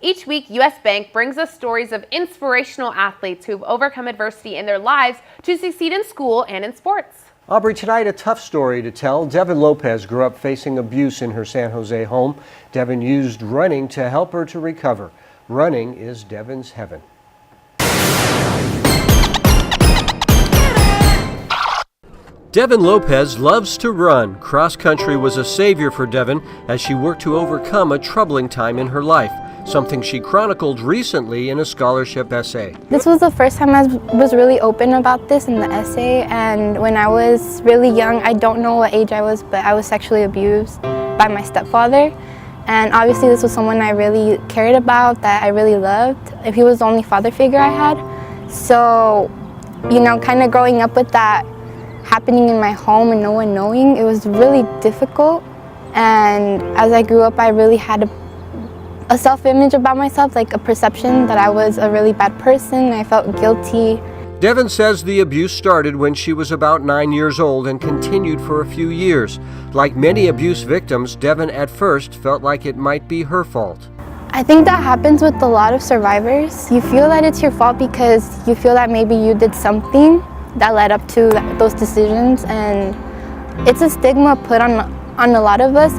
Each week, U.S. Bank brings us stories of inspirational athletes who've overcome adversity in their lives to succeed in school and in sports. Aubrey, tonight a tough story to tell. Devyn Lopez grew up facing abuse in her San Jose home. Devyn used running to help her to recover. Running is Devyn's heaven. Devyn Lopez loves to run. Cross country was a savior for Devyn as she worked to overcome a troubling time in her life, something she chronicled recently in a scholarship essay. This was the first time I was really open about this in the essay, and when I was really young, I don't know what age I was, but I was sexually abused by my stepfather. And obviously this was someone I really cared about, that I really loved. He was the only father figure I had. So, kind of growing up with that happening in my home and no one knowing, it was really difficult. And as I grew up, I really had a self-image about myself, like a perception that I was a really bad person. I felt guilty. Devyn says the abuse started when she was about 9 years old and continued for a few years. Like many abuse victims, Devyn at first felt like it might be her fault. I think that happens with a lot of survivors. You feel that it's your fault because you feel that maybe you did something that led up to those decisions, and it's a stigma put on a lot of us.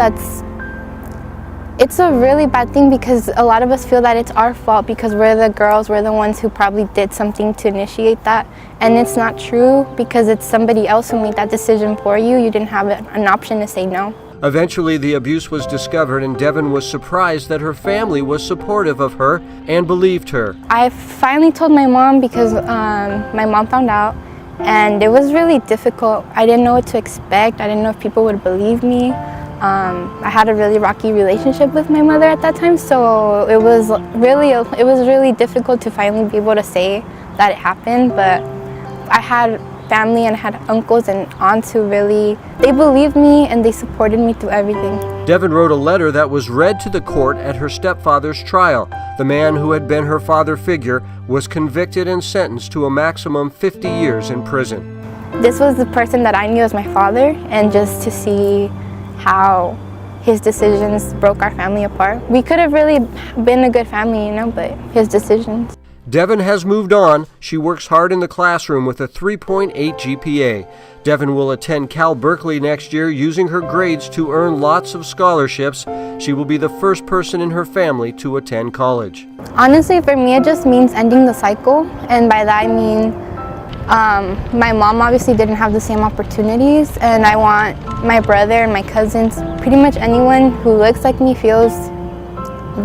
It's a really bad thing because a lot of us feel that it's our fault because we're the girls, we're the ones who probably did something to initiate that, and it's not true because it's somebody else who made that decision for you. You didn't have an option to say no. Eventually, the abuse was discovered, and Devyn was surprised that her family was supportive of her and believed her. I finally told my mom because my mom found out, and it was really difficult. I didn't know what to expect. I didn't know if people would believe me. I had a really rocky relationship with my mother at that time, so it was really difficult to finally be able to say that it happened. But I had family and I had uncles and aunts who they believed me and they supported me through everything. Devyn wrote a letter that was read to the court at her stepfather's trial. The man who had been her father figure was convicted and sentenced to a maximum 50 years in prison. This was the person that I knew as my father, and just to see how his decisions broke our family apart. We could have really been a good family, but his decisions. Devyn has moved on. She works hard in the classroom with a 3.8 GPA. Devyn will attend Cal Berkeley next year using her grades to earn lots of scholarships. She will be the first person in her family to attend college. Honestly, for me, it just means ending the cycle, and by that I mean my mom obviously didn't have the same opportunities, and I want my brother and my cousins, pretty much anyone who looks like me, feels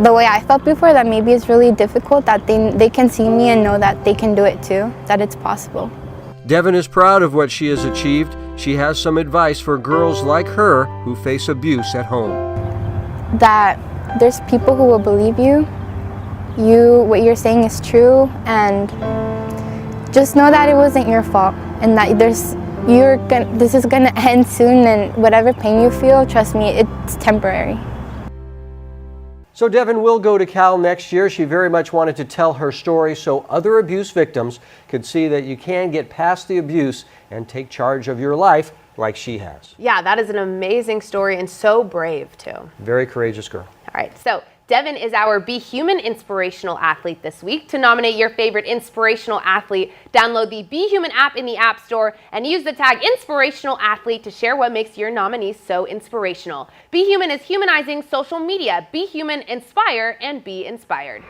the way I felt before, that maybe it's really difficult, that they can see me and know that they can do it too, that it's possible. Devyn is proud of what she has achieved. She has some advice for girls like her who face abuse at home. That there's people who will believe you. What you're saying is true, and just know that it wasn't your fault, and that this is gonna end soon, and whatever pain you feel, trust me, it's temporary. So Devyn will go to Cal next year. She very much wanted to tell her story so other abuse victims could see that you can get past the abuse and take charge of your life like she has. Yeah, that is an amazing story and so brave too. Very courageous girl. All right, so Devyn is our Be Human Inspirational Athlete this week. To nominate your favorite inspirational athlete, download the Be Human app in the App Store and use the tag Inspirational Athlete to share what makes your nominee so inspirational. Be Human is humanizing social media. Be human, inspire, and be inspired.